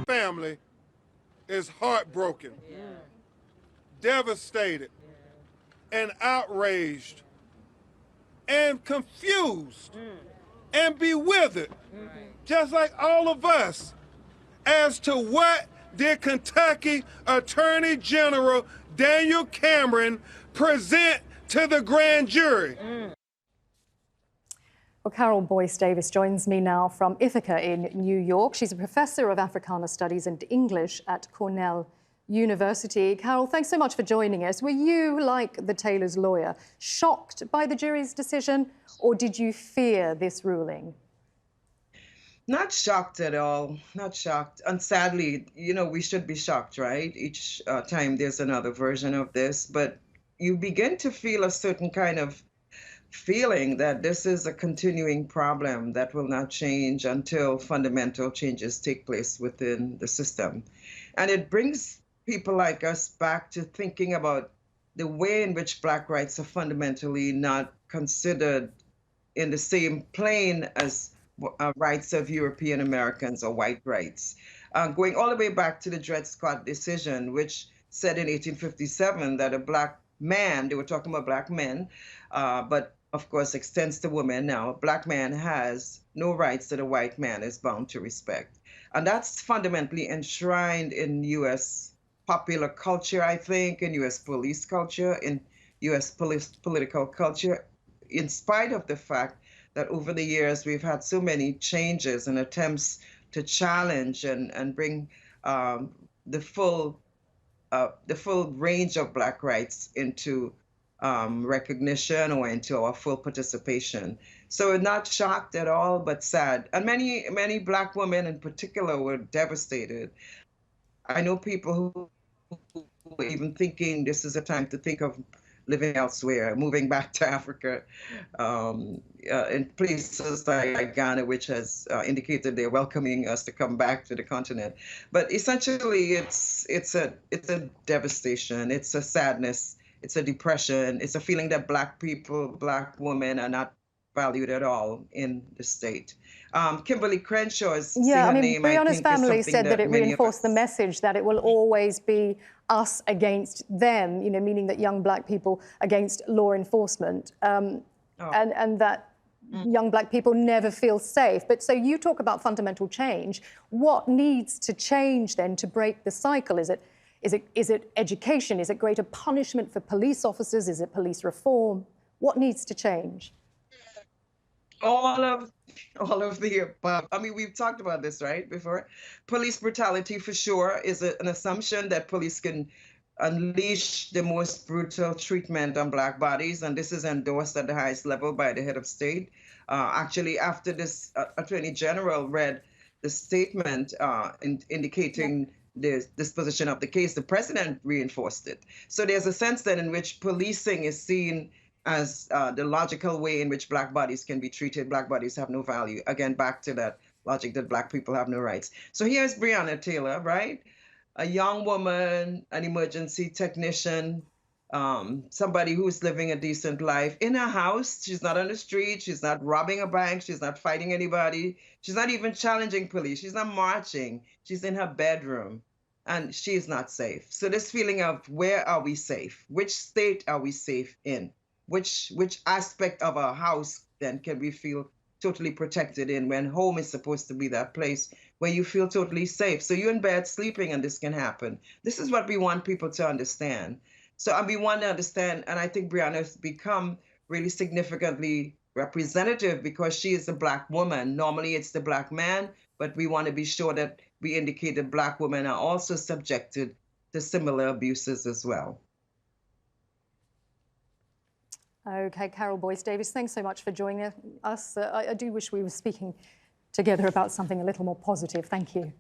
family is heartbroken, devastated, and outraged, and confused, and bewildered, just like all of us, as to what did Kentucky Attorney General Daniel Cameron present to the grand jury. Well, Carole Boyce-Davies joins me now from Ithaca in New York. She's a professor of Africana Studies and English at Cornell University. Carole, thanks so much for joining us. Were you, like the Taylor's lawyer, shocked by the jury's decision, or did you fear this ruling? Not shocked at all, not shocked. And sadly, you know, we should be shocked, right? Each time there's another version of this, but you begin to feel a certain kind of feeling that this is a continuing problem that will not change until fundamental changes take place within the system. And it brings people like us back to thinking about the way in which Black rights are fundamentally not considered in the same plane as rights of European Americans or white rights. Going all the way back to the Dred Scott decision, which said in 1857 that a Black man, they were talking about Black men, but of course extends to women now, a Black man has no rights that a white man is bound to respect. And that's fundamentally enshrined in U.S. popular culture, I think, in U.S. police culture, in U.S. political culture, in spite of the fact that over the years we've had so many changes and attempts to challenge and bring the full range of Black rights into recognition or into our full participation. So not shocked at all, but sad. And many Black women in particular were devastated. I know people who were even thinking this is a time to think of living elsewhere, moving back to Africa, in places like Ghana, which has indicated they're welcoming us to come back to the continent. But essentially, it's a devastation, it's a sadness, it's a depression, it's a feeling that Black people, Black women are not valued at all in the state. Kimberly Crenshaw is Breonna's family said that it reinforced the message that it will always be us against them, you know, meaning that young Black people against law enforcement, and that young Black people never feel safe. But so you talk about fundamental change. What needs to change then to break the cycle? Is it education? Is it greater punishment for police officers? Is it police reform? What needs to change? All of the above. I mean, we've talked about this, right, before. Police brutality, for sure, is an assumption that police can unleash the most brutal treatment on Black bodies, and this is endorsed at the highest level by the head of state. Actually, after this Attorney General read the statement indicating the disposition of the case, the president reinforced it. So there's a sense that in which policing is seen as the logical way in which Black bodies can be treated. Black bodies have no value. Again, back to that logic that Black people have no rights. So here's Breonna Taylor, right? A young woman, an emergency technician, somebody who's living a decent life in her house. She's not on the street. She's not robbing a bank. She's not fighting anybody. She's not even challenging police. She's not marching. She's in her bedroom, and she's not safe. So this feeling of where are we safe? Which state are we safe in? Which aspect of our house then can we feel totally protected in, when home is supposed to be that place where you feel totally safe? So you're in bed sleeping and this can happen. This is what we want people to understand. So we want to understand, and I think Breonna has become really significantly representative because she is a Black woman. Normally it's the Black man, but we want to be sure that we indicate that Black women are also subjected to similar abuses as well. Okay, Carole Boyce-Davies, thanks so much for joining us. I do wish we were speaking together about something a little more positive. Thank you.